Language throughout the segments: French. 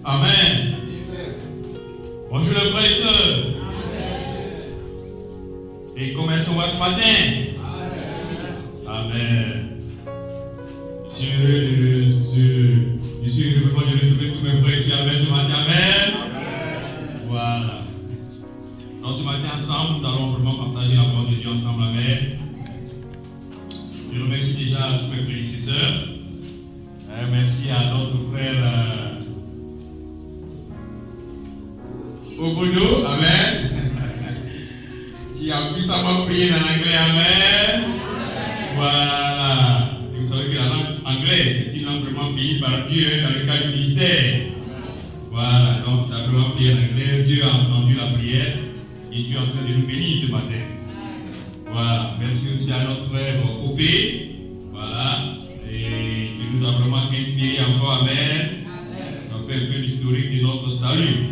Amen. Bonjour les frères et sœurs. Et comment est-ce qu'on va ce matin? Amen. Je suis heureux de retrouver tous mes frères ici avec ce matin. Amen. Voilà. Donc ce matin ensemble, nous allons vraiment partager la parole de Dieu ensemble. Amen. Je remercie déjà tous mes frères et sœurs. Merci à notre frère Obodo. Amen. Qui a puissamment prié dans l'anglais. Amen. Voilà. Vous savez que la langue anglaise est une langue vraiment bénie par Dieu dans le cadre du ministère. Voilà. Donc, tu as vraiment prié en anglais. Dieu a entendu la prière et Dieu est en train de nous bénir ce matin. Voilà. Merci aussi à notre frère Opé. Voilà. Et qui nous a vraiment inspiré encore. Amen. On a fait un peu l'historique de notre salut.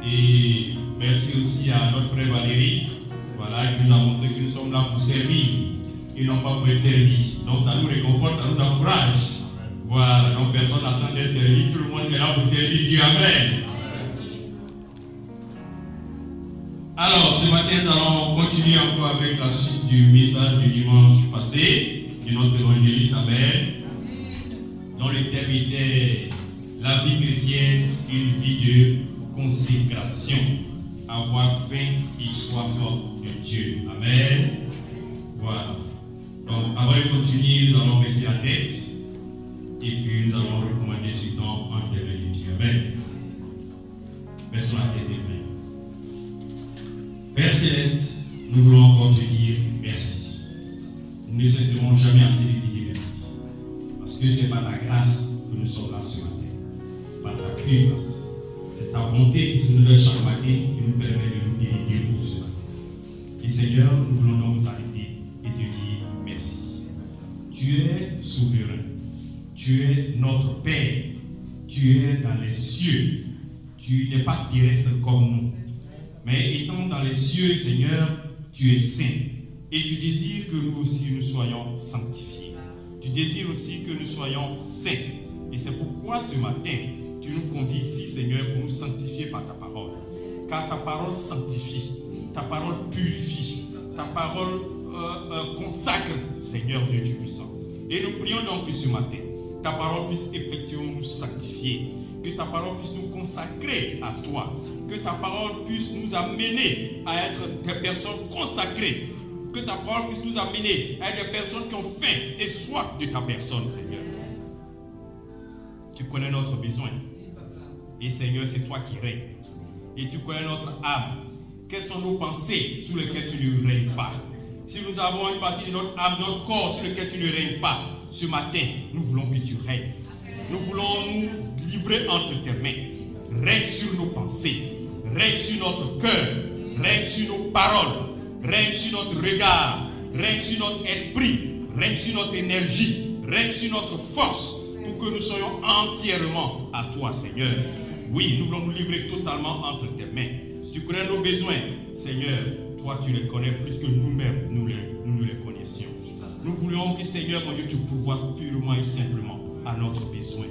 Et merci aussi à notre frère Valérie. Voilà, qui nous a montré que nous sommes là pour servir et non pas pour être servis. Donc ça nous réconforte, ça nous encourage. Voilà, donc personne n'attend d'être servi, tout le monde est là pour servir Dieu. Amen. Alors, ce matin, nous allons continuer encore avec la suite du message du dimanche passé, de notre évangéliste. Amen. Dont le thème était la vie chrétienne, une vie de consécration. Avoir faim et soif de Dieu. Amen. Voilà. Donc, avant de continuer, nous allons baisser la tête et puis nous allons recommander ce temps entre les mains de Dieu. Amen. Baissons la tête et prions. Père Céleste, nous voulons encore te dire merci. Nous ne cesserons jamais assez de te dire merci. Parce que c'est par ta grâce que nous sommes là ce matin. Par ta grâce. C'est ta bonté qui se nous lève chaque matin qui nous permet de nous délivrer pour ce matin. Et Seigneur, nous voulons donc nous arrêter et te dire merci. Tu es souverain. Tu es notre Père. Tu es dans les cieux. Tu n'es pas terrestre comme nous. Mais étant dans les cieux, Seigneur, tu es saint. Et tu désires que nous aussi nous soyons sanctifiés. Tu désires aussi que nous soyons saints. Et c'est pourquoi ce matin, tu nous convies ici, Seigneur, pour nous sanctifier par ta parole. Car ta parole sanctifie, ta parole purifie, ta parole consacre, Seigneur Dieu Tout-Puissant. Et nous prions donc que ce matin, ta parole puisse effectivement nous sanctifier, que ta parole puisse nous consacrer à toi, que ta parole puisse nous amener à être des personnes consacrées, que ta parole puisse nous amener à être des personnes qui ont faim et soif de ta personne, Seigneur. Tu connais notre besoin. Et Seigneur, c'est toi qui règnes. Et tu connais notre âme. Quelles sont nos pensées sur lesquelles tu ne règnes pas? Si nous avons une partie de notre âme, notre corps sur lequel tu ne règnes pas, ce matin, nous voulons que tu règnes. Nous voulons nous livrer entre tes mains. Règne sur nos pensées. Règne sur notre cœur. Règne sur nos paroles. Règne sur notre regard. Règne sur notre esprit. Règne sur notre énergie. Règne sur notre force. Pour que nous soyons entièrement à toi, Seigneur. Oui, nous voulons nous livrer totalement entre tes mains. Tu connais nos besoins, Seigneur. Toi, tu les connais plus que nous-mêmes, nous les connaissions. Nous voulons que, Seigneur, mon Dieu, tu pourvoies purement et simplement à notre besoin.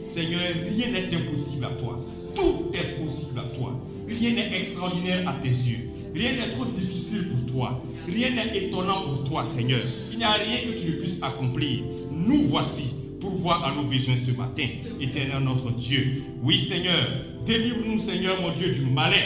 Seigneur, rien n'est impossible à toi. Tout est possible à toi. Rien n'est extraordinaire à tes yeux. Rien n'est trop difficile pour toi. Rien n'est étonnant pour toi, Seigneur. Il n'y a rien que tu ne puisses accomplir. Nous voici. Pourvoir à nos besoins ce matin, éternel notre Dieu. Oui, Seigneur, délivre-nous, Seigneur, mon Dieu, du malin.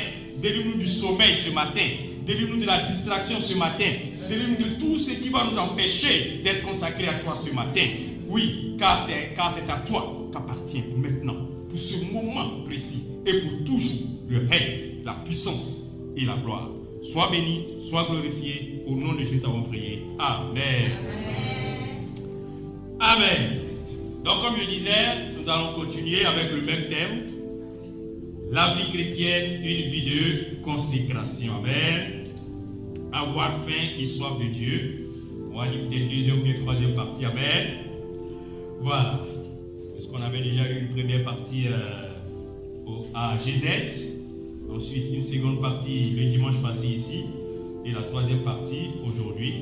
Délivre-nous du sommeil ce matin. Délivre-nous de la distraction ce matin. Délivre-nous de tout ce qui va nous empêcher d'être consacrés à toi ce matin. Oui, car c'est à toi qu'appartient pour maintenant, pour ce moment précis et pour toujours le règne, la puissance et la gloire. Sois béni, sois glorifié. Au nom de Jésus, nous avons prié. Amen. Amen. Donc, comme je disais, nous allons continuer avec le même thème. La vie chrétienne, une vie de consécration. Amen. Avoir faim et soif de Dieu. On va dire peut-être deuxième ou troisième partie. Amen. Voilà. Puisqu'on avait déjà eu une première partie à GZ. Ensuite, une seconde partie le dimanche passé ici. Et la troisième partie aujourd'hui.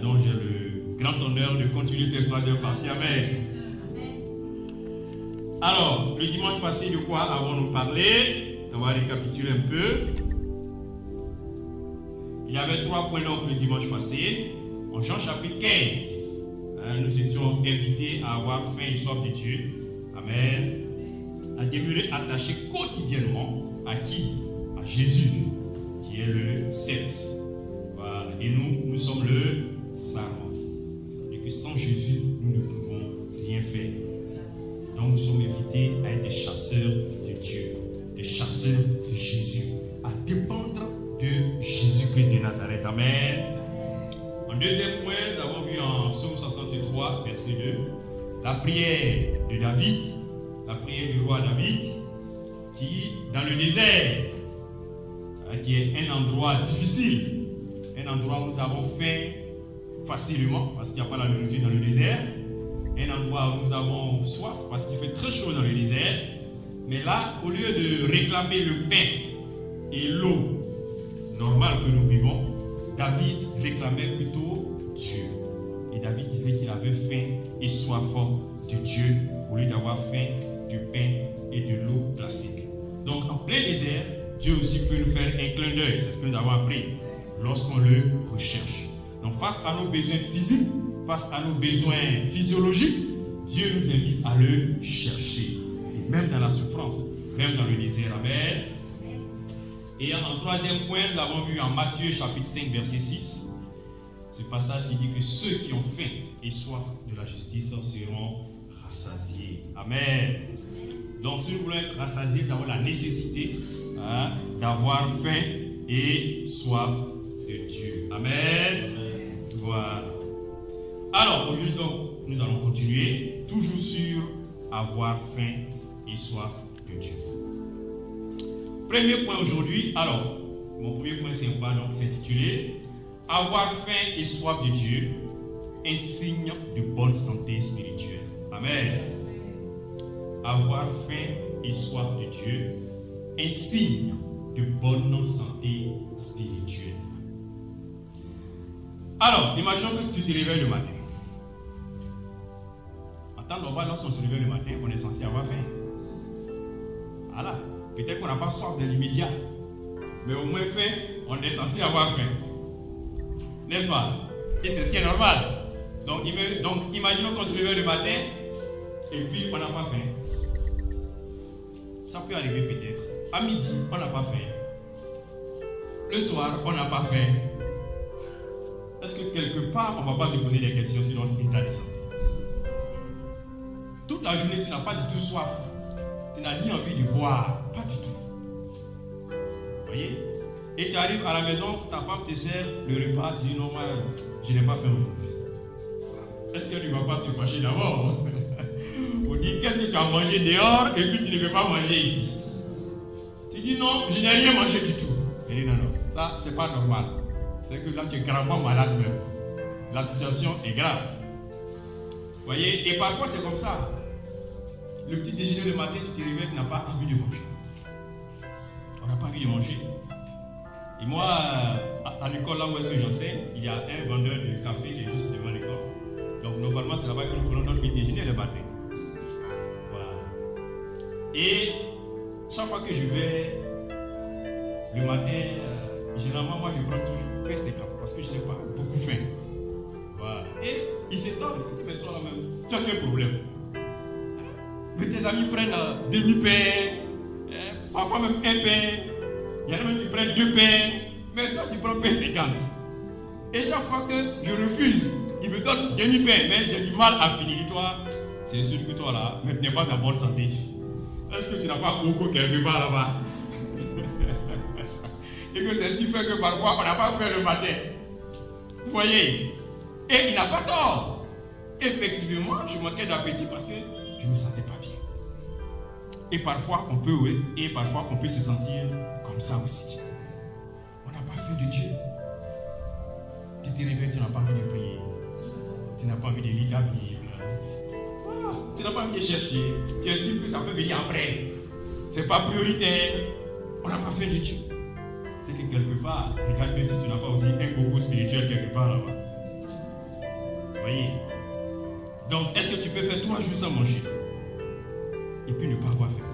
Donc, j'ai le grand honneur de continuer cette troisième partie. Amen. Alors, le dimanche passé, de quoi avons-nous parlé? On va récapituler un peu. Il y avait 3 points donc le dimanche passé. En Jean chapitre 15, nous étions invités à avoir faim et soif de Dieu. Amen. À demeurer attachés quotidiennement à qui? À Jésus, qui est le 7. Voilà. Et nous sommes le sarment. C'est-à-dire que sans Jésus, nous ne pouvons rien faire. Donc nous sommes invités à être des chasseurs de Dieu, des chasseurs de Jésus, à dépendre de Jésus-Christ de Nazareth. Amen. En deuxième point, nous avons vu en Psaume 63, verset 2, la prière de David, la prière du roi David, qui, dans le désert, qui est un endroit difficile, un endroit où nous avons faim facilement, parce qu'il n'y a pas la nourriture dans le désert, un endroit où nous avons soif, parce qu'il fait très chaud dans le désert, mais là, au lieu de réclamer le pain et l'eau normale que nous vivons, David réclamait plutôt Dieu. Et David disait qu'il avait faim et soif de Dieu, au lieu d'avoir faim du pain et de l'eau classique. Donc en plein désert, Dieu aussi peut nous faire un clin d'œil. C'est ce que nous avons appris lorsqu'on le recherche. Donc face à nos besoins physiques, face à nos besoins physiologiques, Dieu nous invite à le chercher. Et même dans la souffrance, même dans le désert. Amen. Et en troisième point, nous avons vu en Matthieu chapitre 5 verset 6, ce passage qui dit que ceux qui ont faim et soif de la justice seront rassasiés. Amen. Donc si nous voulons être rassasiés, nous avons la nécessité d'avoir faim et soif de Dieu. Amen. Voilà. Alors aujourd'hui donc, nous allons continuer toujours sur avoir faim et soif de Dieu. Premier point aujourd'hui, alors, mon premier point c'est intitulé avoir faim et soif de Dieu, un signe de bonne santé spirituelle. Amen. Avoir faim et soif de Dieu, un signe de bonne santé spirituelle. Alors, imaginons que tu te réveilles le matin. En temps normal, lorsqu'on se réveille le matin, on est censé avoir faim. Voilà. Peut-être qu'on n'a pas soif de l'immédiat, mais au moins faim, on est censé avoir faim. N'est-ce pas? Et c'est ce qui est normal. Donc imaginons qu'on se réveille le matin et puis on n'a pas faim. Ça peut arriver peut-être. À midi, on n'a pas faim. Le soir, on n'a pas faim. Est-ce que quelque part, on ne va pas se poser des questions sur notre état de santé? Toute la journée, tu n'as pas du tout soif. Tu n'as ni envie de boire, pas du tout. Vous voyez? Et tu arrives à la maison, ta femme te sert le repas, tu dis non, moi, je n'ai pas faim aujourd'hui. Est-ce qu'elle ne va pas se fâcher d'abord? Ou dire qu'est-ce que tu as mangé dehors et puis tu ne veux pas manger ici? Tu dis non, je n'ai rien mangé du tout. Elle dit non, non, ça c'est pas normal. C'est que là tu es gravement malade même. La situation est grave. Vous voyez? Et parfois c'est comme ça. Le petit déjeuner le matin, tu te réveilles, tu n'as pas envie de manger. On n'a pas envie de manger. Et moi, à l'école, là où est-ce que j'enseigne, il y a un vendeur de café qui est juste devant l'école. Donc, normalement, c'est là-bas que nous prenons notre petit déjeuner le matin. Voilà. Et chaque fois que je vais le matin, généralement, moi, je prends toujours P50 parce que je n'ai pas beaucoup faim. Voilà. Et il s'étonne. Il dit, mais toi, là même, tu as quel problème? Mais tes amis prennent demi-pain, parfois même un pain. Il y en a même qui prennent 2 pains, mais toi tu prends P50. Et chaque fois que je refuse, il me donne demi-pain, mais j'ai du mal à finir. Toi, c'est sûr que toi là, mais tu n'es pas en bonne santé. Est-ce que tu n'as pas coco quelque part là-bas? Et que c'est ce qui fait que parfois on n'a pas fait le matin. Vous voyez? Et il n'a pas tort. Effectivement, je manquais d'appétit parce que je ne me sentais pas bien. Et parfois on peut, oui, et parfois on peut se sentir comme ça aussi. On n'a pas faim de Dieu. Tu te réveilles, tu n'as pas envie de prier. Tu n'as pas envie de lire ta Bible. Ah, tu n'as pas envie de chercher. Tu estimes que ça peut venir après. Ce n'est pas prioritaire. On n'a pas faim de Dieu. C'est que quelque part, regarde bien si tu n'as pas aussi un coco spirituel quelque part là-bas. Vous voyez? Donc, est-ce que tu peux faire 3 jours sans manger? et puis ne pas avoir faim.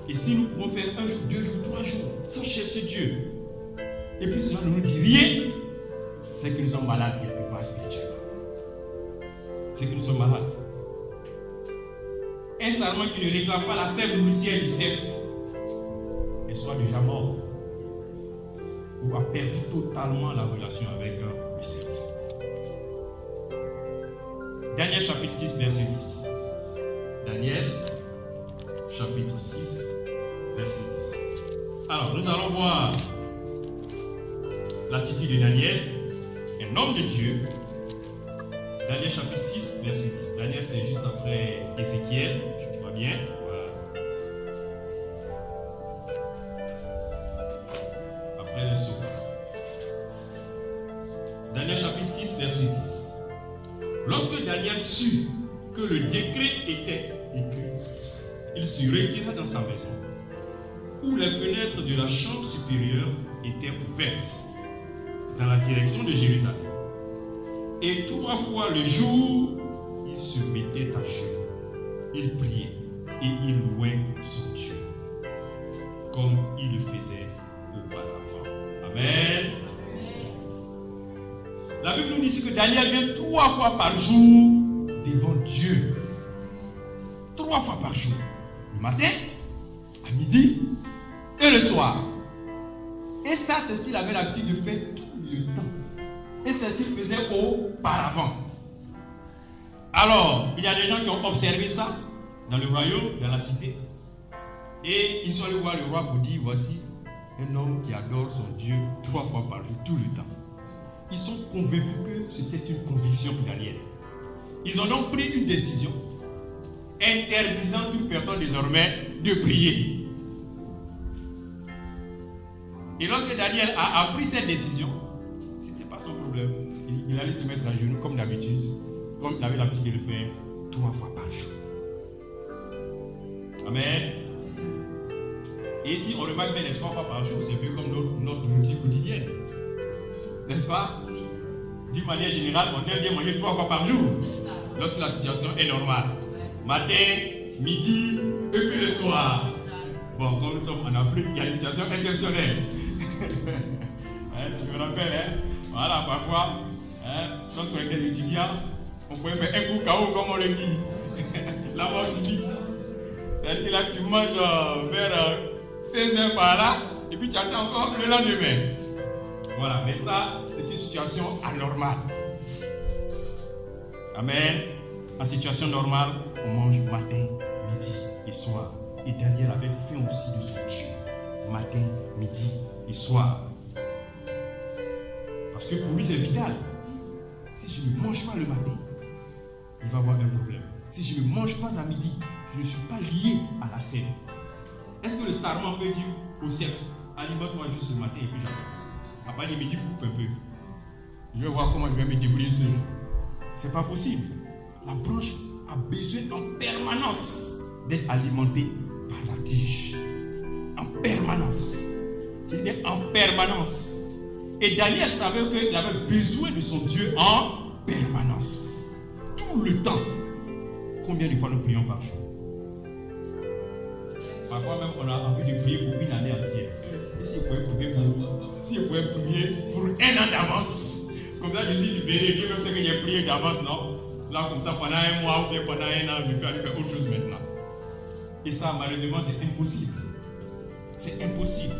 Et si nous pouvons faire 1 jour, 2 jours, 3 jours sans chercher Dieu, et puis cela ne nous dit rien, c'est que nous sommes malades quelque part spirituellement. C'est que nous sommes malades. Un sarment qui ne réclame pas la sève nourricière du sexe est soit déjà mort ou a perdu totalement la relation avec le sexe. Daniel chapitre 6 verset 10. Daniel chapitre 6 verset 10. Alors nous allons voir l'attitude de Daniel, un homme de Dieu. Daniel chapitre 6 verset 10. Daniel c'est juste après Ézéchiel, je crois bien. Voilà. Après le saut. Daniel chapitre 6 verset 10. Lorsque Daniel sut que le décret était écrit, il se retira dans sa maison, où les fenêtres de la chambre supérieure étaient ouvertes dans la direction de Jérusalem. Et 3 fois le jour, il se mettait à genoux, il priait et il louait son Dieu, comme il le faisait auparavant. Amen. La Bible nous dit ici que Daniel vient 3 fois par jour devant Dieu. 3 fois par jour. Le matin, à midi et le soir. Et ça, c'est ce qu'il avait l'habitude de faire tout le temps. Et c'est ce qu'il faisait auparavant. Alors, il y a des gens qui ont observé ça dans le royaume, dans la cité. Et ils sont allés voir le roi pour dire, voici un homme qui adore son Dieu 3 fois par jour, tout le temps. Ils sont convaincus que c'était une conviction pour Daniel. Ils ont donc pris une décision interdisant toute personne désormais de prier. Et lorsque Daniel a pris cette décision, ce n'était pas son problème. Il allait se mettre à genoux comme d'habitude, comme il avait l'habitude de le faire 3 fois par jour. Amen. Et ici, on remarque bien les 3 fois par jour, c'est un peu comme notre routine quotidienne. N'est-ce pas? D'une manière générale, on aime bien manger 3 fois par jour, lorsque la situation est normale. Matin, midi, et puis le soir. Bon, comme nous sommes en Afrique, il y a une situation exceptionnelle. Je me rappelle, voilà, parfois, lorsqu'on était étudiants, on pouvait faire un coup KO, comme on le dit. La mort subite. C'est-à-dire que là, tu manges vers 16h par là, et puis tu attends encore le lendemain. Voilà, mais ça, c'est une situation anormale. Amen. En situation normale, on mange matin, midi et soir. Et Daniel avait faim aussi de son Dieu. Matin, midi et soir. Parce que pour lui, c'est vital. Si je ne mange pas le matin, il va avoir un problème. Si je ne mange pas à midi, je ne suis pas lié à la scène. Est-ce que le sarment peut dire au cercle, alimente-moi juste le matin et puis j'attends? À part de midi, coupe un peu. Je vais voir comment je vais me débrouiller seul. C'est pas possible. La branche a besoin en permanence d'être alimentée par la tige. En permanence. Je dis bien en permanence. Et Daniel savait qu'il avait besoin de son Dieu en permanence. Tout le temps. Combien de fois nous prions par jour? Parfois même on a envie de prier pour une année entière. Et si vous pouvez prier pour 1 an d'avance, comme ça je suis libéré, Dieu même sait que j'ai prié d'avance, non? Là comme ça pendant 1 mois ou bien pendant 1 an, je peux aller faire autre chose maintenant. Et ça malheureusement c'est impossible. C'est impossible.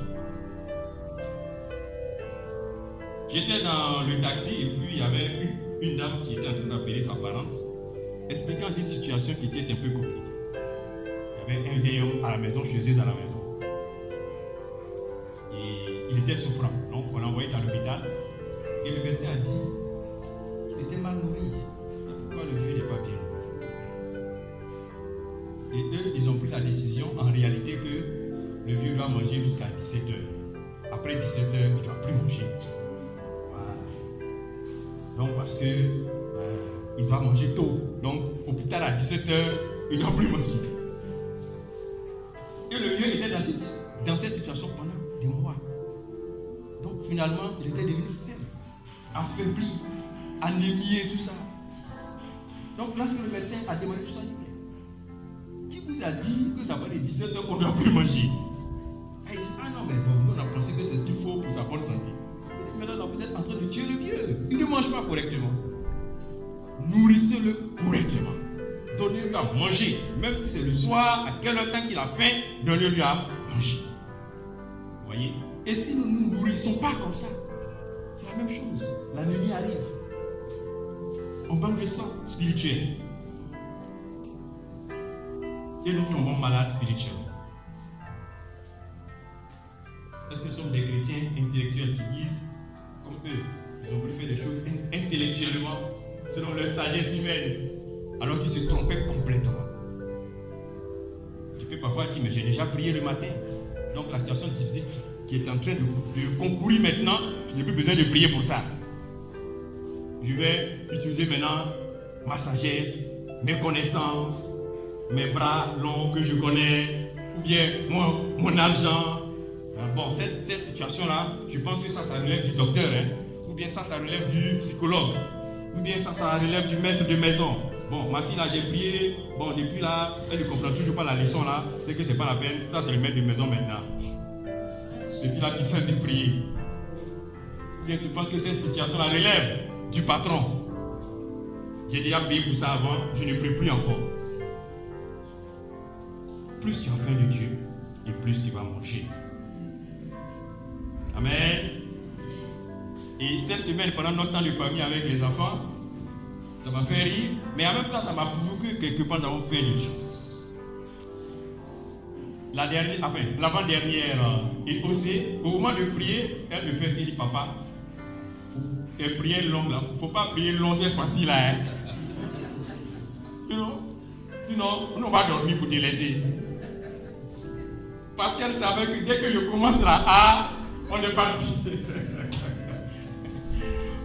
J'étais dans le taxi et puis il y avait une dame qui était en train d'appeler sa parente, expliquant une situation qui était un peu compliquée. Il y avait un vieil homme à la maison, chez eux à la maison. Et il était souffrant. Donc on l'a envoyé à l'hôpital. Et le médecin a dit qu'il était mal nourri. Et pourquoi le vieux n'est pas bien nourri? Et eux, ils ont pris la décision en réalité que le vieux doit manger jusqu'à 17h. Après 17h, il ne doit plus manger. Voilà. Donc parce que il doit manger tôt. Donc hôpital à 17h, il ne doit plus manger. Et le vieux était dans cette situation pendant des mois. Donc finalement, il était devenu faible, affaibli, anémié, tout ça. Donc lorsque le médecin a demandé tout ça, il dit, mais qui vous a dit que ça va de 17 h qu'on ne doit plus manger? Et il dit, ah non, mais bon, on a pensé que c'est ce qu'il faut pour sa bonne santé. Mais là, vous êtes en train de tuer le vieux. Il ne mange pas correctement. Nourrissez-le correctement. Donnez-lui à manger. Même si c'est le soir, à quelle heure qu'il a faim, donnez-lui à manger. Vous voyez? Et si nous ne nous nourrissons pas comme ça, c'est la même chose. L'anémie arrive. On manque de sang spirituel. Et nous tombons malades spirituellement. Est-ce que nous sommes des chrétiens intellectuels qui disent, comme eux, ils ont voulu faire des choses intellectuellement, selon leur sagesse humaine, alors qu'ils se trompaient complètement? Tu peux parfois dire, mais j'ai déjà prié le matin. Donc la situation difficile qui est en train de concourir maintenant, je n'ai plus besoin de prier pour ça. Je vais utiliser maintenant ma sagesse, mes connaissances, mes bras longs que je connais, ou bien mon argent. Bon, cette situation-là, je pense que ça relève du docteur, hein? Ou bien ça relève du psychologue, ou bien ça relève du maître de maison. Bon, ma fille là, j'ai prié, bon, depuis là, elle ne comprend toujours pas la leçon là, c'est que c'est pas la peine, ça c'est le maître de maison maintenant. Depuis là, tu cesses de prier. Ou bien tu penses que cette situation-là relève du patron. J'ai déjà prié pour ça avant, je ne prie plus encore. Plus tu as faim de Dieu, et plus tu vas manger. Amen. Et cette semaine, pendant notre temps de famille avec les enfants, ça m'a fait rire, mais en même temps, ça m'a prouvé que quelque part, nous avons faim de Dieu. L'avant-dernière, et aussi, au moment de prier, elle me fait dire, papa, faut prier long là, faut pas prier long cette fois-ci là. Hein. Sinon, on va dormir pour te laisser. Parce qu'elle savait que dès que je commence là, on est parti.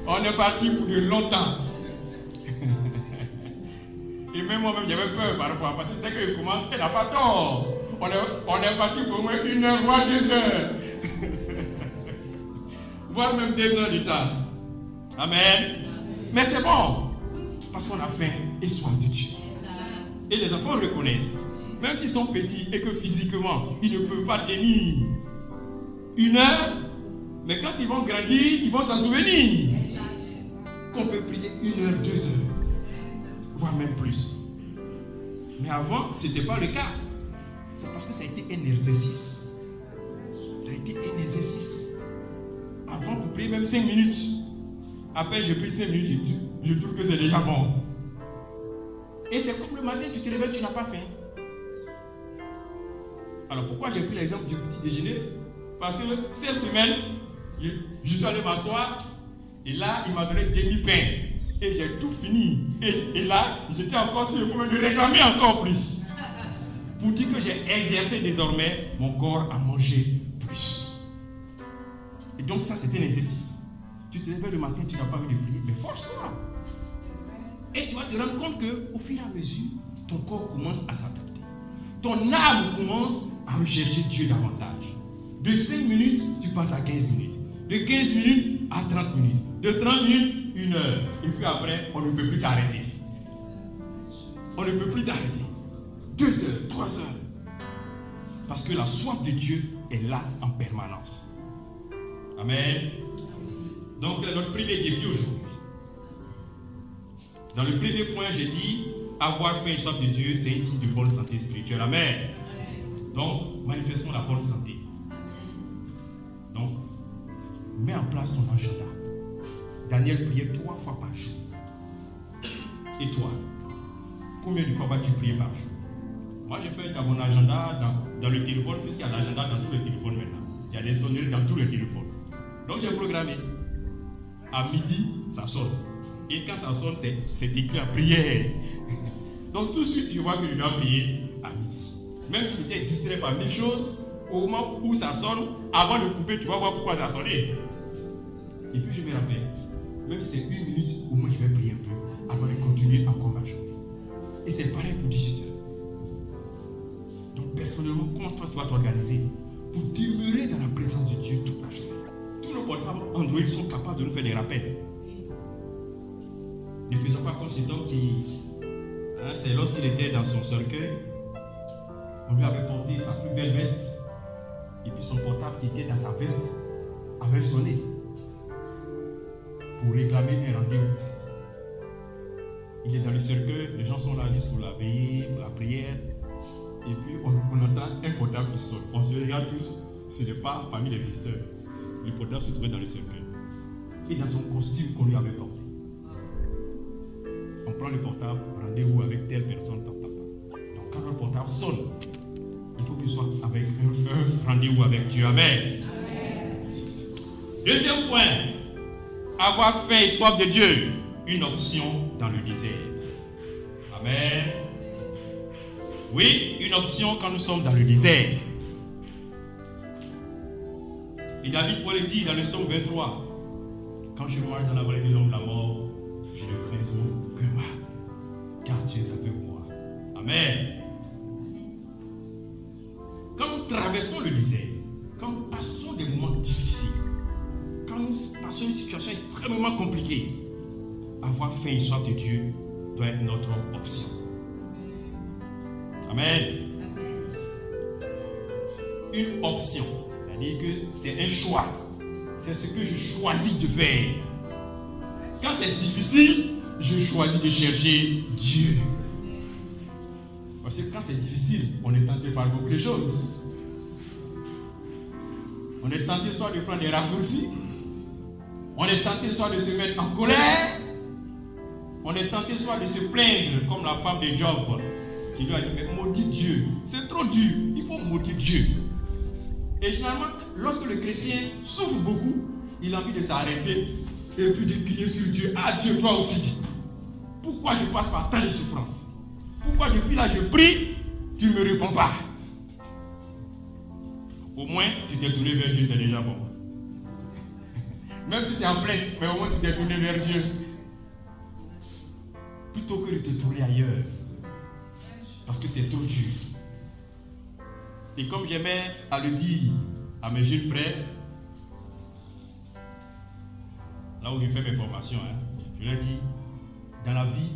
On est parti pour de longtemps. Et même moi-même, j'avais peur parfois, parce que dès que je commence, elle n'a pas tort. On est parti pour au moins 1 heure, voire 2 heures. Voire même 2 heures de temps. Amen. Mais c'est bon, parce qu'on a faim et soif de Dieu. Et les enfants le reconnaissent. Même s'ils sont petits et que physiquement, ils ne peuvent pas tenir 1 heure, mais quand ils vont grandir, ils vont s'en souvenir. Qu'on peut prier 1 heure, 2 heures, voire même plus. Mais avant, ce n'était pas le cas. C'est parce que ça a été un exercice. Ça a été un exercice. Avant, pour prier même 5 minutes. Après, je prie 5 minutes, je trouve que c'est déjà bon. Et c'est comme le matin, tu te réveilles, tu n'as pas faim. Alors pourquoi j'ai pris l'exemple du petit déjeuner? Parce que cette semaine, je suis allé m'asseoir et là, il m'a donné demi-pain. Et j'ai tout fini. Et là, j'étais encore sur le point de réclamer encore plus. Pour dire que j'ai exercé désormais mon corps à manger plus. Et donc ça, c'était un exercice. Tu te réveilles le matin, tu n'as pas envie de prier, mais force-toi. Et tu vas te rendre compte qu'au fur et à mesure, ton corps commence à s'adapter. Ton âme commence à rechercher Dieu davantage. De 5 minutes, tu passes à 15 minutes. De 15 minutes à 30 minutes. De 30 minutes, 1 heure. Et puis après, on ne peut plus t'arrêter. On ne peut plus t'arrêter. 2 heures, 3 heures. Parce que la soif de Dieu est là en permanence. Amen. Donc, notre premier défi aujourd'hui. Dans le premier point, j'ai dit, avoir faim et soif de Dieu, c'est un signe de bonne santé spirituelle. Amen. Donc, manifestons la bonne santé. Donc, mets en place ton agenda. Daniel priait 3 fois par jour. Et toi, combien de fois vas-tu prier par jour? Moi, j'ai fait dans mon agenda, dans le téléphone, puisqu'il y a l'agenda dans tous les téléphones maintenant. Il y a des sonneries dans tous les téléphones. Donc, j'ai programmé. À midi, ça sonne. Et quand ça sonne, c'est écrit en prière. Donc, tout de suite, je vois que je dois prier à midi. Même si j'étais distrait par 1000 choses, au moment où ça sonne, avant de couper, tu vas voir pourquoi ça sonnait. Et puis, je me rappelle, même si c'est 1 minute, au moins, je vais prier un peu avant de continuer encore ma journée. Et c'est pareil pour 18 heures. Donc, personnellement, comment toi, tu vas t'organiser pour demeurer dans la présence de Dieu toute la journée? Tous nos portables Android sont capables de nous faire des rappels. Ne faisons pas comme cet homme qui C'est lorsqu'il était dans son cercueil, on lui avait porté sa plus belle veste. Et puis son portable qui était dans sa veste avait sonné pour réclamer un rendez-vous. Il est dans le cercueil, les gens sont là juste pour la veillée, pour la prière. Et puis on entend un portable qui sonne. On se regarde tous, ce n'est pas parmi les visiteurs. Le portable se trouvait dans le cercueil. Et dans son costume qu'on lui avait porté. On prend le portable, rendez-vous avec telle personne. Donc quand le portable sonne, il faut qu'il soit avec un rendez-vous avec Dieu. Amen. Deuxième point, avoir faim et soif de Dieu, une option dans le désert. Amen. Oui, une option quand nous sommes dans le désert. Et David pourrait le dire dans le psaume 23. Quand je marche dans la vallée de l'ombre de la mort, je ne crains aucun mal, car tu es avec moi. Amen. Quand nous traversons le désert, quand nous passons des moments difficiles, quand nous passons une situation extrêmement compliquée, avoir faim et soif de Dieu doit être notre option. Amen. Une option, c'est-à-dire que c'est un choix. C'est ce que je choisis de faire. Quand c'est difficile, je choisis de chercher Dieu. Parce que quand c'est difficile, on est tenté par beaucoup de choses. On est tenté soit de prendre des raccourcis. On est tenté soit de se mettre en colère. On est tenté soit de se plaindre, comme la femme de Job, qui lui a dit, mais maudit Dieu, c'est trop dur, il faut maudire Dieu. Et généralement, lorsque le chrétien souffre beaucoup, il a envie de s'arrêter et puis de crier sur Dieu. Ah Dieu, toi aussi, pourquoi je passe par tant de souffrances? Pourquoi depuis là je prie, tu ne me réponds pas? Au moins, tu t'es tourné vers Dieu, c'est déjà bon. Même si c'est en plainte, mais au moins tu t'es tourné vers Dieu. Plutôt que de te tourner ailleurs. Parce que c'est trop dur. Et comme j'aimais à le dire à mes jeunes frères, là où je fais mes formations, je leur dis, dans la vie,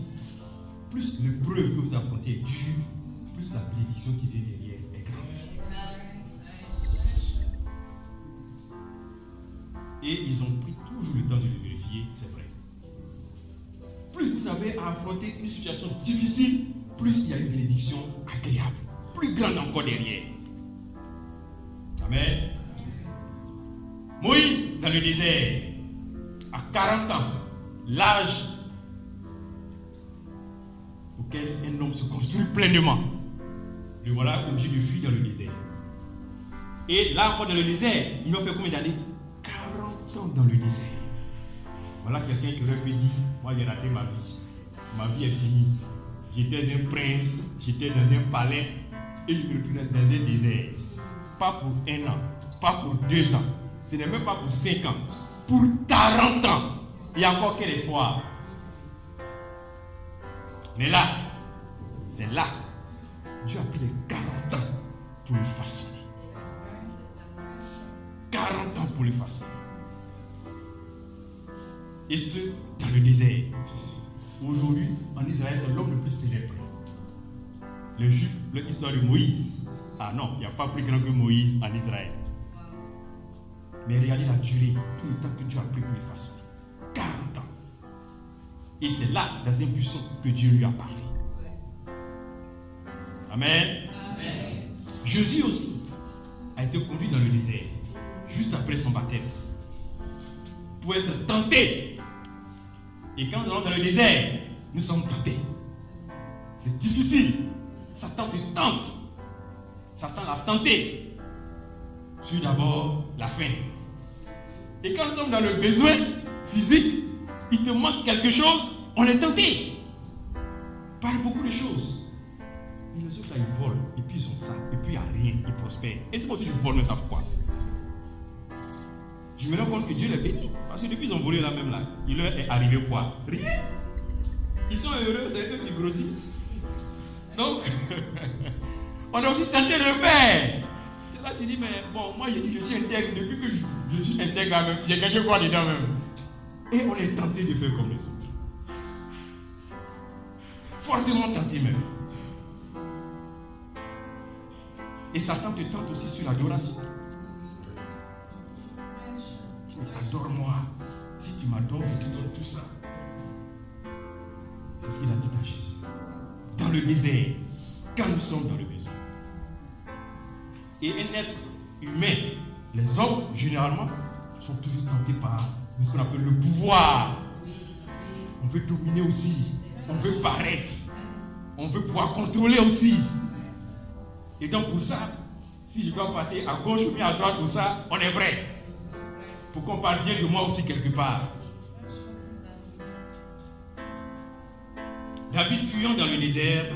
plus l'épreuve que vous affrontez est dure, plus la bénédiction qui vient derrière est grande. Et ils ont pris toujours le temps de le vérifier, c'est vrai. Plus vous avez à affronter une situation difficile, plus il y a une bénédiction agréable, plus grande encore derrière. Amen. Moïse, dans le désert, à 40 ans, l'âge auquel un homme se construit pleinement, le voilà obligé de fuir dans le désert. Et là encore dans le désert, il va faire combien d'années? 40 ans dans le désert. Voilà quelqu'un qui aurait pu dire, moi j'ai raté ma vie. Ma vie est finie. J'étais un prince, j'étais dans un palais et je me retrouve dans un désert. Pas pour 1 an, pas pour 2 ans, ce n'est même pas pour 5 ans, pour 40 ans. Il y a encore quel espoir? Mais là, c'est là, Dieu a pris les 40 ans pour le façonner. 40 ans pour le façonner. Et ce, dans le désert. Aujourd'hui, en Israël, c'est l'homme le plus célèbre. Les Juifs, l'histoire de Moïse. Ah non, il n'y a pas plus grand que Moïse en Israël. Mais regardez la durée, tout le temps que Dieu a pris pour les façonner. 40 ans. Et c'est là, dans un buisson, que Dieu lui a parlé. Amen. Amen. Jésus aussi a été conduit dans le désert, juste après son baptême, pour être tenté. Et quand nous allons dans le désert, nous sommes tentés. C'est difficile. Satan te tente. Satan l'a tenté. Sur d'abord la faim. Et quand nous sommes dans le besoin physique, il te manque quelque chose, on est tenté par beaucoup de choses. Et les autres là, ils volent, et puis ils ont ça, et puis il n'y a rien, ils prospèrent. Et c'est pas si je vole même ça, pourquoi? Je me rends compte que Dieu les bénit. Parce que depuis ils ont volé là même là, il leur est arrivé quoi? Rien. Ils sont heureux, c'est eux qui grossissent. Donc, on est aussi tenté de faire. Et là tu dis, mais bon, moi je suis intègre, depuis que je suis intègre là même, j'ai gagné quoi dedans même? Et on est tenté de faire comme les autres. Fortement tenté même. Et Satan te tente aussi sur l'adoration. Tu me adore-moi. Si tu m'adores, je te donne tout ça. C'est ce qu'il a dit à Jésus. Dans le désert, quand nous sommes dans le besoin. Et un être humain, les hommes, généralement, sont toujours tentés par ce qu'on appelle le pouvoir. On veut dominer aussi. On veut paraître. On veut pouvoir contrôler aussi. Et donc pour ça, si je dois passer à gauche ou bien à droite pour ça, on est prêt. Pour qu'on parle bien de moi aussi quelque part. David fuyant dans le désert,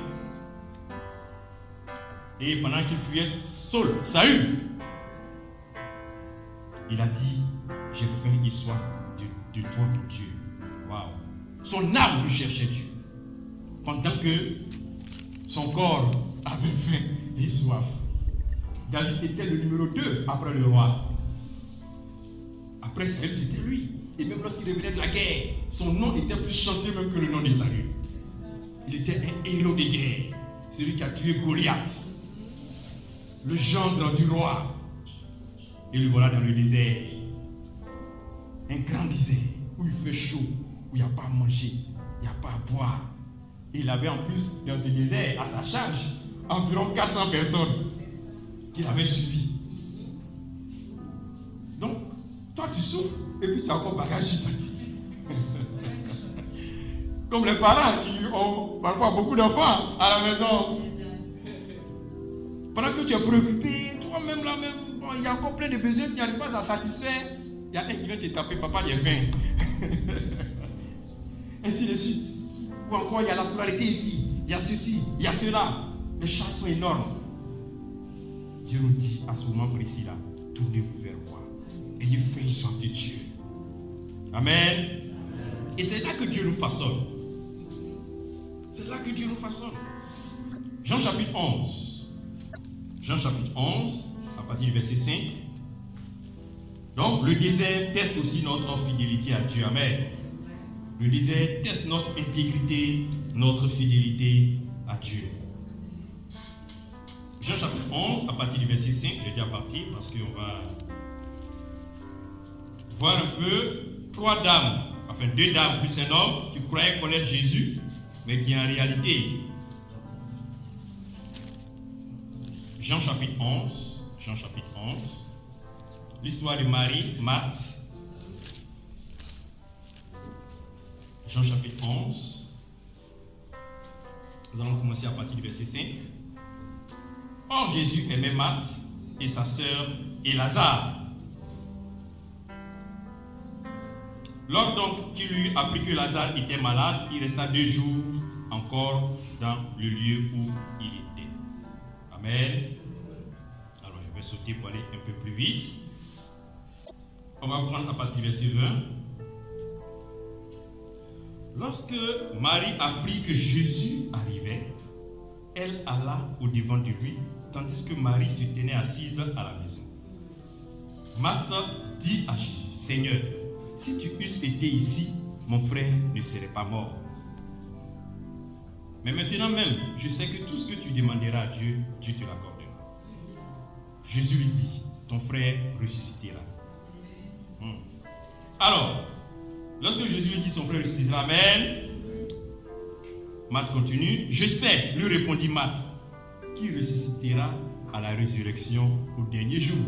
et pendant qu'il fuyait Saül, il a dit, j'ai faim et soif de toi mon Dieu. Waouh. Son âme lui cherchait Dieu. Pendant que son corps avait faim et soif. David était le numéro 2 après le roi. Après Saül, c'était lui. Et même lorsqu'il revenait de la guerre, son nom était plus chanté même que le nom de Saül. Il était un héros de guerre. Celui qui a tué Goliath. Le gendre du roi. Et le voilà dans le désert. Un grand désert où il fait chaud, où il n'y a pas à manger, il n'y a pas à boire. Et il avait en plus dans ce désert à sa charge environ 400 personnes qu'il avait suivies. Donc, toi tu souffres et puis tu as encore bagage gigantesque. Comme les parents qui ont parfois beaucoup d'enfants à la maison. Pendant que tu es préoccupé, toi-même là-même, bon, il y a encore plein de besoins que tu n'arrives pas à satisfaire. Il y a un qui vient te taper, papa, j'ai faim. Ainsi de suite. Ou encore, il y a la scolarité ici, il y a ceci, il y a cela. Les charges sont énormes. Dieu nous dit à ce moment précis-là, tournez-vous vers moi. Ayez faim et soif de Dieu. Amen. Et c'est là que Dieu nous façonne. C'est là que Dieu nous façonne. Jean chapitre 11. Jean chapitre 11, à partir du verset 5. Donc, le désert teste aussi notre fidélité à Dieu. Amen. Le désert teste notre intégrité, notre fidélité à Dieu. Jean chapitre 11, à partir du verset 5, j'ai déjà parti parce qu'on va voir un peu 3 dames, enfin 2 dames plus un homme qui croyaient connaître Jésus, mais qui en réalité, Jean chapitre 11, l'histoire de Marie, Marthe, Jean chapitre 11, nous allons commencer à partir du verset 5. Or Jésus aimait Marthe et sa sœur et Lazare. Lors donc qu'il eut appris que Lazare était malade, il resta 2 jours encore dans le lieu où il était. Amen. Alors je vais sauter pour aller un peu plus vite. On va prendre à partir du verset 20. Lorsque Marie apprit que Jésus arrivait, elle alla au-devant de lui, tandis que Marie se tenait assise à la maison. Marthe dit à Jésus, Seigneur, si tu eusses été ici, mon frère ne serait pas mort. Mais maintenant même, je sais que tout ce que tu demanderas à Dieu, Dieu te l'accordera. Jésus lui dit, ton frère ressuscitera. Alors, lorsque Jésus lui dit son frère ressuscitera, amen. Marthe continue, je sais, lui répondit Marthe, qui ressuscitera à la résurrection au dernier jour.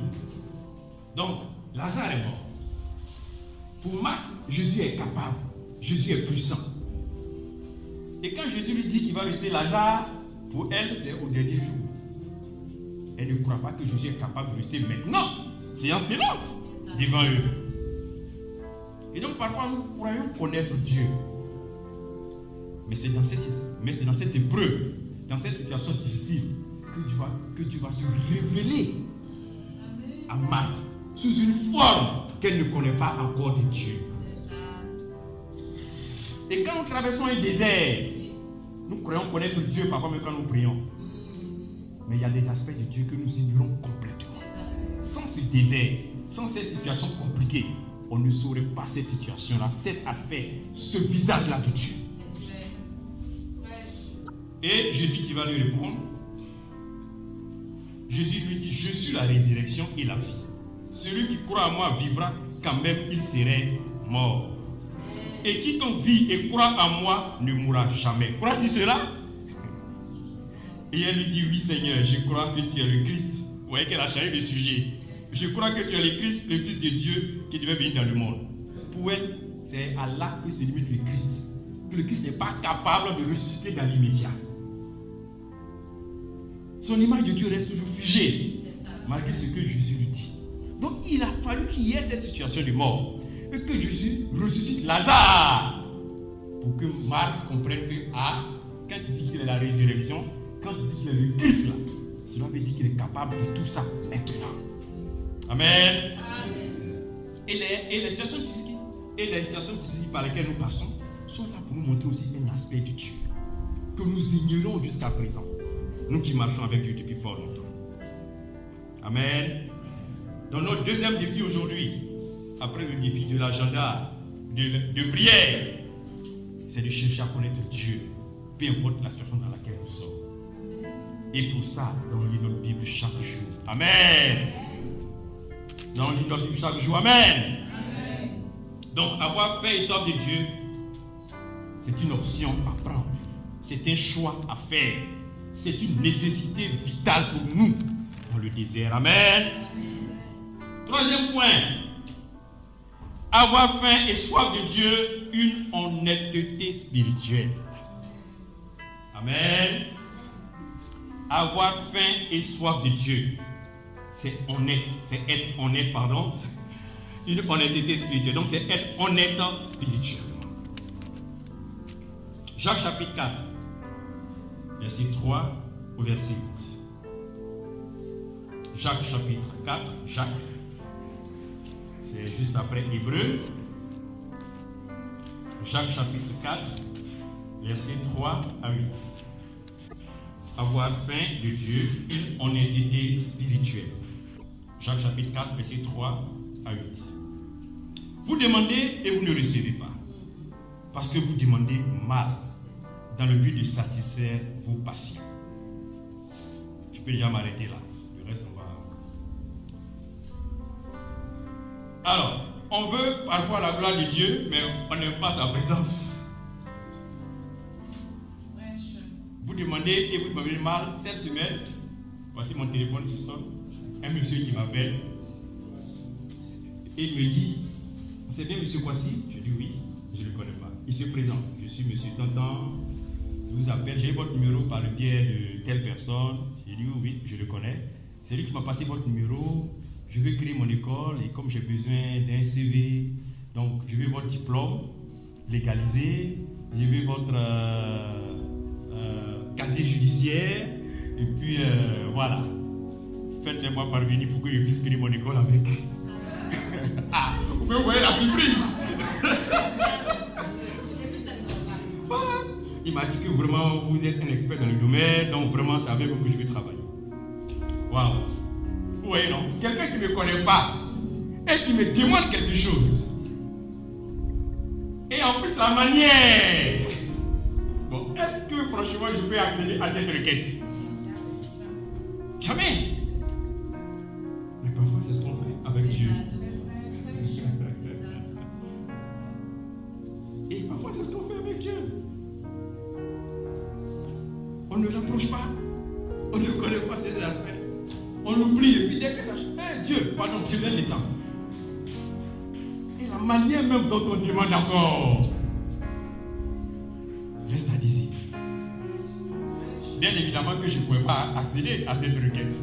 Donc, Lazare est mort. Pour Marthe, Jésus est capable, Jésus est puissant. Et quand Jésus lui dit qu'il va ressusciter Lazare, pour elle, c'est au dernier jour. Elle ne croit pas que Jésus est capable de ressusciter maintenant, séance tenante, devant eux. Et donc parfois nous croyons connaître Dieu. Mais c'est dans cette épreuve, dans cette situation difficile, que Dieu va se révéler à Marthe sous une forme qu'elle ne connaît pas encore de Dieu. Et quand nous traversons un désert, nous croyons connaître Dieu parfois même quand nous prions. Mais il y a des aspects de Dieu que nous ignorons complètement. Sans ce désert, sans ces situations compliquées, on ne saurait pas cette situation-là, cet aspect, ce visage-là de Dieu. Et Jésus qui va lui répondre, Jésus lui dit, je suis la résurrection et la vie. Celui qui croit en moi vivra quand même il serait mort. Et quiconque vit et croit en moi ne mourra jamais. Crois-tu cela? Et elle lui dit, oui Seigneur, je crois que tu es le Christ. Vous voyez qu'elle a changé de sujet. Je crois que tu es le Christ, le Fils de Dieu qui devait venir dans le monde. Pour elle, c'est à là que se limite le Christ. Que le Christ n'est pas capable de ressusciter dans l'immédiat. Son image de Dieu reste toujours figée, malgré ce que Jésus lui dit. Donc il a fallu qu'il y ait cette situation de mort. Et que Jésus ressuscite Lazare. Pour que Marthe comprenne que, quand il dit qu'il est la résurrection, quand il dit qu'il est le Christ, là, cela veut dire qu'il est capable de tout ça maintenant. Amen. Et les situations difficiles par lesquelles nous passons sont là pour nous montrer aussi un aspect de Dieu que nous ignorons jusqu'à présent. Nous qui marchons avec Dieu depuis fort longtemps. Amen. Dans notre deuxième défi aujourd'hui, après le défi de l'agenda de prière, c'est de chercher à connaître Dieu, peu importe la situation dans laquelle nous sommes. Et pour ça, nous allons lire notre Bible chaque jour. Amen. Nous allons lire notre Bible chaque jour. Amen. Amen. Donc, avoir fait et soif de Dieu, c'est une option à prendre. C'est un choix à faire. C'est une nécessité vitale pour nous dans le désert. Amen. Amen. Troisième point. Avoir faim et soif de Dieu, une honnêteté spirituelle. Amen. Avoir faim et soif de Dieu, c'est être honnête, pardon. Une honnêteté spirituelle. Donc c'est être honnête spirituellement. Jacques chapitre 4, verset 3 au verset 8. Jacques chapitre 4, Jacques. C'est juste après Hébreu. Jacques chapitre 4, verset 3 à 8. Avoir faim de Dieu, une honnêteté spirituelle. Jacques chapitre 4, verset 3 à 8. Vous demandez et vous ne recevez pas, parce que vous demandez mal, dans le but de satisfaire vos passions. Je peux déjà m'arrêter là. Le reste, on va... Alors, on veut parfois la gloire de Dieu, mais on n'aime pas sa présence. Vous demandez et vous demandez mal. Cette semaine, voici mon téléphone qui sonne. Un monsieur qui m'appelle. Et il me dit, c'est bien monsieur Kwasi? Je dis oui, je ne le connais pas. Il se présente. Je suis monsieur Tantan. Je vous appelle. J'ai votre numéro par le biais de telle personne. J'ai dit oui, je le connais. C'est lui qui m'a passé votre numéro. Je veux créer mon école et comme j'ai besoin d'un CV, donc je veux votre diplôme légalisé. Je veux votre casier judiciaire. Et puis voilà. Faites-le-moi parvenir pour que je puisse créer mon école avec. Ah, vous pouvez voir la surprise. Voilà. Il m'a dit que vraiment vous êtes un expert dans le domaine, donc vraiment c'est avec vous que je vais travailler. Waouh. Vous voyez non? Quelqu'un qui ne me connaît pas et qui me demande quelque chose. Et en plus la manière. Bon, est-ce que franchement je peux accéder à cette requête? Jamais. Mais parfois c'est ce qu'on fait avec Dieu. Et parfois c'est ce qu'on fait avec Dieu. On ne l'approche pas. On ne connaît pas ces aspects. On l'oublie et puis dès que ça change, Dieu, pardon, Dieu vient du temps. Et la manière même dont on demande encore reste à désirer. Bien évidemment que je ne pouvais pas accéder à cette requête.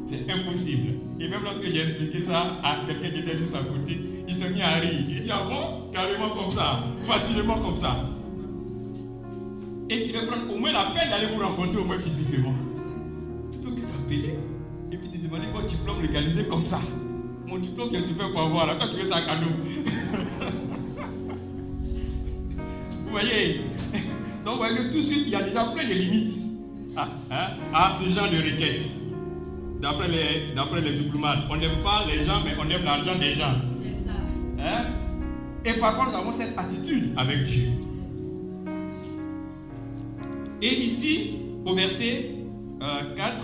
C'est impossible. Et même lorsque j'ai expliqué ça à quelqu'un qui était juste à côté, il s'est mis à rire. Il dit, ah bon, carrément comme ça, facilement comme ça. Et qu'il va prendre au moins la peine d'aller vous rencontrer au moins physiquement. Plutôt que d'appeler et puis de demander votre diplôme légalisé comme ça. Mon diplôme, je suis fait pour avoir là, quand tu veux ça cadeau. Vous voyez? Donc vous voyez que tout de suite, il y a déjà plein de limites à ce genre de requêtes. D'après les Zoukloumanes, on n'aime pas les gens, mais on aime l'argent des gens. C'est ça. Et parfois, nous avons cette attitude avec Dieu. Et ici, au verset 4,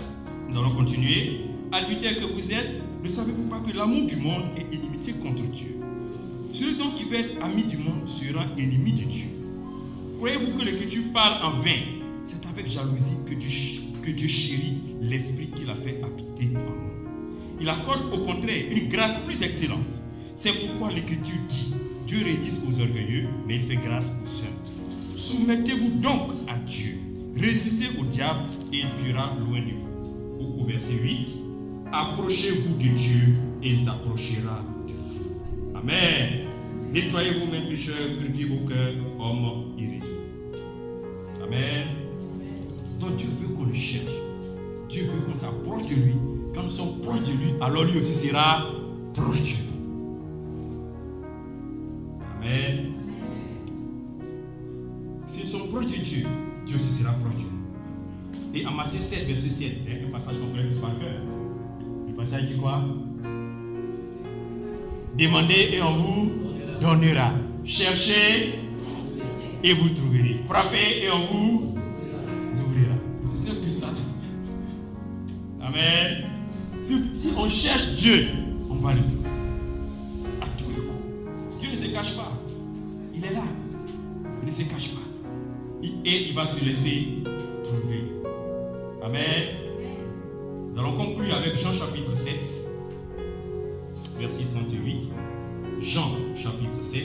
nous allons continuer. Adultères que vous êtes, ne savez-vous pas que l'amour du monde est inimitié contre Dieu? Celui donc qui veut être ami du monde sera ennemi de Dieu. Croyez-vous que l'Écriture parle en vain? C'est avec jalousie que Dieu chérit l'esprit qu'il a fait habiter en nous. Il accorde au contraire une grâce plus excellente. C'est pourquoi l'Écriture dit: Dieu résiste aux orgueilleux, mais il fait grâce aux humbles. Soumettez-vous donc à Dieu. Résistez au diable et il fuira loin de vous. Au verset 8, approchez-vous de Dieu et il s'approchera de vous. Amen. Nettoyez vous-mêmes, pécheurs, purifiez vos cœurs, hommes irrésolus. Amen. Donc Dieu veut qu'on le cherche. Dieu veut qu'on s'approche de lui. Quand nous sommes proches de lui, alors lui aussi sera proche de nous. Amen. Si nous sommes proches de Dieu, Dieu aussi sera proche de nous. Et en Matthieu 7, verset 7, un passage qu'on connaît tous par cœur. Le passage dit quoi? Demandez et on vous donnera. Cherchez et vous trouverez. Frappez et on vous ouvrira. C'est simple que ça. Amen. Si on cherche Dieu, on va le trouver. À tous les coups. Dieu ne se cache pas. Il est là. Il ne se cache pas. Et il va se laisser trouver. Amen. Nous allons conclure avec Jean chapitre 7, verset 38. Jean chapitre 7.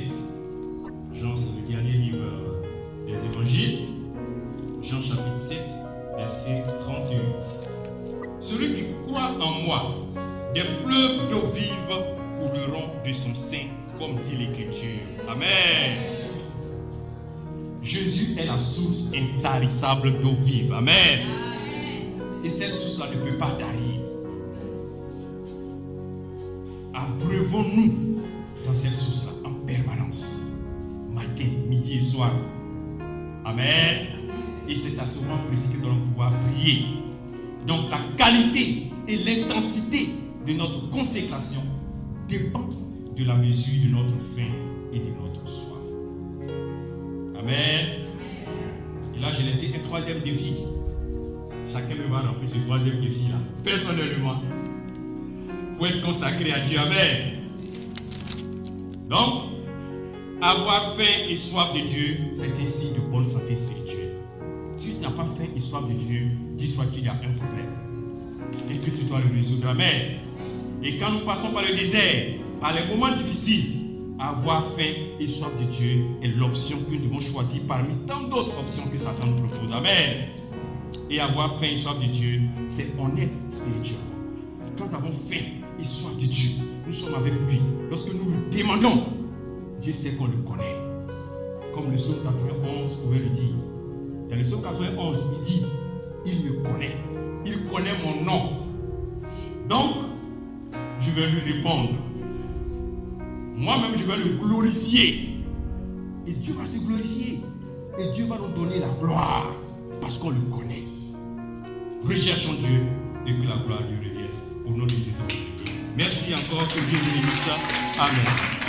Jean, c'est le dernier livre des évangiles. Jean chapitre 7, verset 38. Celui qui croit en moi, des fleuves d'eau vive couleront de son sein, comme dit l'Écriture. Amen. Jésus est la source intarissable d'eau vive. Amen. Et cette source-là ne peut pas tarir. Abreuvons-nous dans cette source-là en permanence, matin, midi et soir. Amen. Et c'est à ce moment précis que nous allons pouvoir prier. Donc la qualité et l'intensité de notre consécration dépend de la mesure de notre faim et de notre soif. Amen. Et là, j'ai laissé un troisième défi. Chacun me va remplir ce troisième défi-là, personnellement, pour être consacré à Dieu. Amen. Donc, avoir faim et soif de Dieu, c'est un signe de bonne santé spirituelle. Si tu n'as pas faim et soif de Dieu, dis-toi qu'il y a un problème et que tu dois le résoudre. Amen. Et quand nous passons par le désert, par les moments difficiles, avoir faim et soif de Dieu est l'option que nous devons choisir parmi tant d'autres options que Satan nous propose. Amen. Et avoir faim et soif de Dieu, c'est honnête spirituellement. Quand nous avons faim et soif de Dieu, nous sommes avec lui. Lorsque nous le demandons, Dieu sait qu'on le connaît. Comme le psaume 91 pouvait le dire. Dans le psaume 91, il dit: il me connaît. Il connaît mon nom. Donc, je vais lui répondre. Moi-même, je vais le glorifier. Et Dieu va se glorifier. Et Dieu va nous donner la gloire. Parce qu'on le connaît. Recherchons Dieu et que la gloire lui revienne. Au nom de Jésus. Merci encore. Que Dieu vous bénisse. Amen.